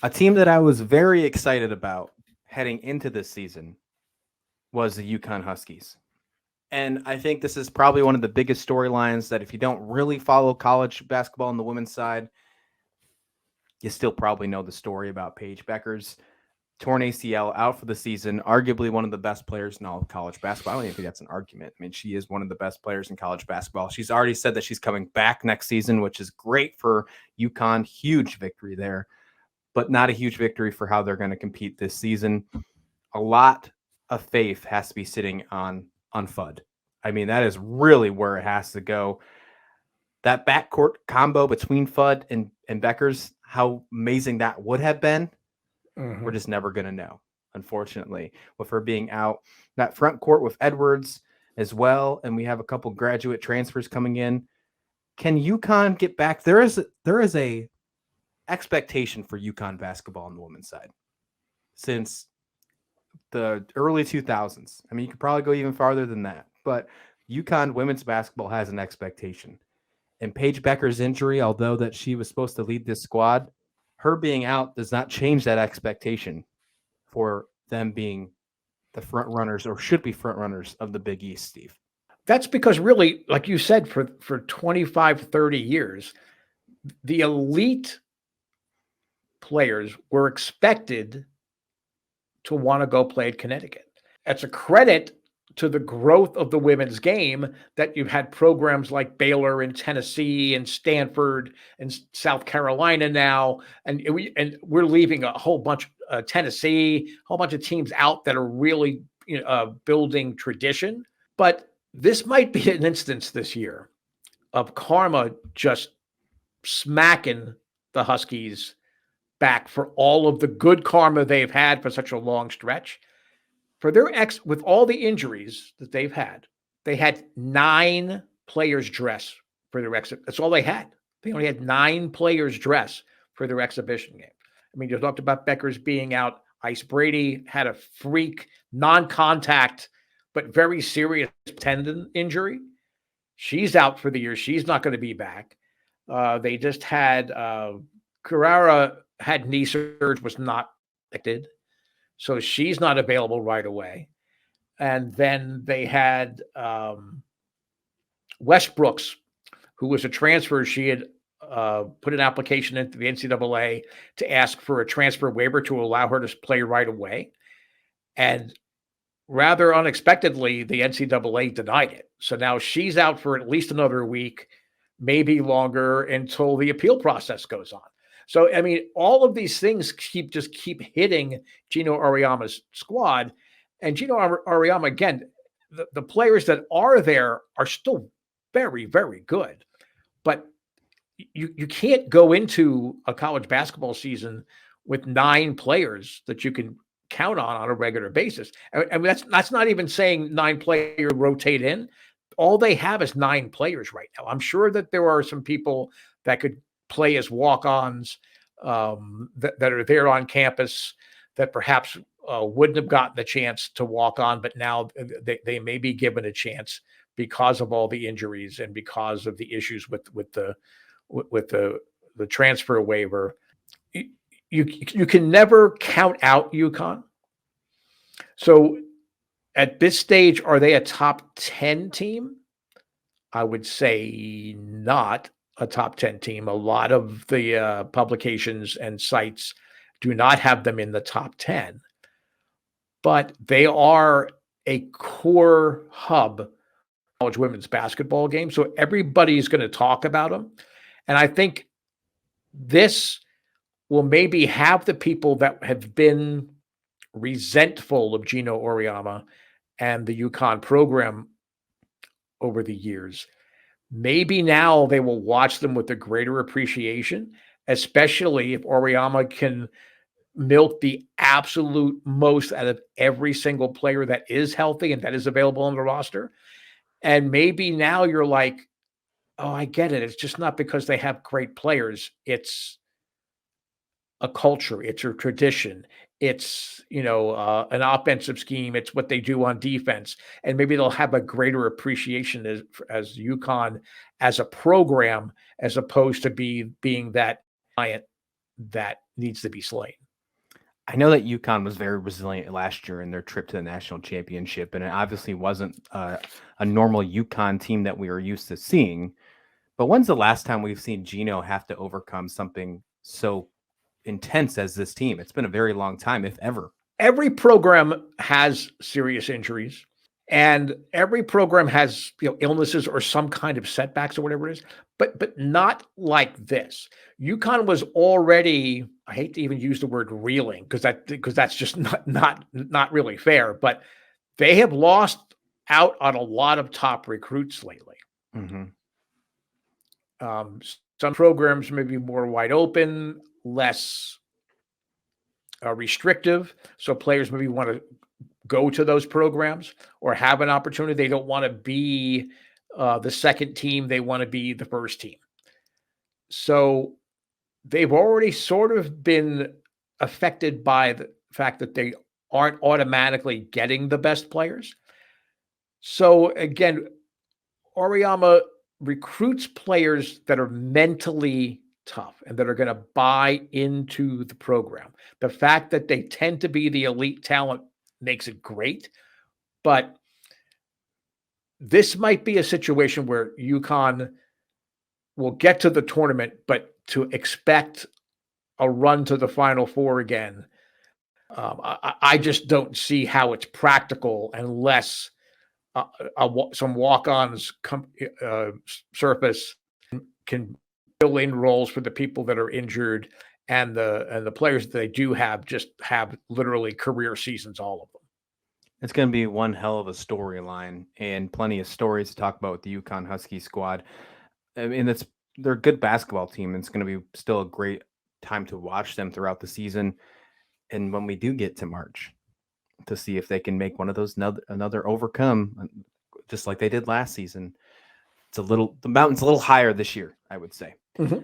A team that I was very excited about heading into this season was the Yukon Huskies. And I think this is probably one of the biggest storylines that if you don't really follow college basketball on the women's side, you still probably know the story about Paige Becker's torn ACL out for the season, arguably one of the best players in all of college basketball. I don't even think that's an argument. I mean, she is one of the best players in college basketball. She's already said that she's coming back next season, which is great for UConn. Huge victory there, but not a huge victory for how they're going to compete this season. A lot of faith has to be sitting on FUD. I mean, that is really where it has to go. That backcourt combo between FUD and Beckers, how amazing that would have been, we're just never going to know, unfortunately, with her being out. That front court with Edwards as well, and we have a couple graduate transfers coming in. Can UConn get back? There is a expectation for UConn basketball on the women's side since the early 2000s. I mean, you could probably go even farther than that, but UConn women's basketball has an expectation. And Paige Becker's injury, although that she was supposed to lead this squad, her being out does not change that expectation for them being the front runners, or should be front runners, of the Big East, Steve. That's because really, like you said, for 25, 30 years, the elite players were expected to want to go play at Connecticut. That's a credit to the growth of the women's game that you've had programs like Baylor and Tennessee and Stanford and South Carolina now, and we're leaving a whole bunch Tennessee, a whole bunch of teams out that are really building tradition. But this might be an instance this year of karma just smacking the Huskies back for all of the good karma they've had for such a long stretch. For their with all the injuries that they've had, they had 9 players dress for their That's all they had. They only had 9 players dress for their exhibition game. I mean, you talked about Becker's being out. Ice Brady had a freak, non-contact, but very serious tendon injury. She's out for the year. She's not going to be back. They just had Carrera had knee surgery, was not affected. So she's not available right away. And then they had Westbrooks, who was a transfer. She had put an application into the NCAA to ask for a transfer waiver to allow her to play right away. And rather unexpectedly, the NCAA denied it. So now she's out for at least another week, maybe longer, until the appeal process goes on. So, I mean, all of these things keep hitting Gino Auriemma's squad. And Gino Auriemma, again, the players that are there are still very, very good. But you can't go into a college basketball season with 9 players that you can count on a regular basis. I mean, that's not even saying 9 players rotate in. All they have is 9 players right now. I'm sure that there are some people that could play as walk-ons that are there on campus that perhaps wouldn't have gotten the chance to walk on, but now they may be given a chance because of all the injuries and because of the issues with the transfer waiver. You can never count out UConn. So at this stage, are they a top 10 team? I would say not a top 10 team. A lot of the publications and sites do not have them in the top 10, but they are a core hub college women's basketball game. So everybody's going to talk about them. And I think this will maybe have the people that have been resentful of Gino Auriemma and the UConn program over the years. Maybe now they will watch them with a greater appreciation, especially if Auriemma can milk the absolute most out of every single player that is healthy and that is available on the roster. And maybe now you're like, oh, I get it. It's just not because they have great players. It's a culture. It's a tradition. It's, an offensive scheme. It's what they do on defense. And maybe they'll have a greater appreciation as UConn as a program, as opposed to being that giant that needs to be slain. I know that UConn was very resilient last year in their trip to the national championship, and it obviously wasn't a normal UConn team that we were used to seeing. But when's the last time we've seen Gino have to overcome something so intense as this team? It's been a very long time, if ever. Every program has serious injuries, and every program has illnesses or some kind of setbacks or whatever it is, but not like this. UConn was already, I hate to even use the word reeling because that's just not really fair, but they have lost out on a lot of top recruits lately. Mm-hmm. Some programs may be more wide open, less restrictive, so players maybe want to go to those programs or have an opportunity. They don't want to be the second team. They want to be the first team. So they've already sort of been affected by the fact that they aren't automatically getting the best players. So again, Auriemma recruits players that are mentally tough and that are going to buy into the program. The fact that they tend to be the elite talent makes it great, but this might be a situation where UConn will get to the tournament, but to expect a run to the Final Four again, I just don't see how it's practical unless some walk-ons surface can fill in roles for the people that are injured, and the players that they do have just have literally career seasons, all of them. It's going to be one hell of a storyline and plenty of stories to talk about with the UConn Husky squad. I mean, they're a good basketball team, and it's going to be still a great time to watch them throughout the season. And when we do get to March, to see if they can make one of those another overcome, just like they did last season. The mountain's a little higher this year, I would say. Mm-hmm.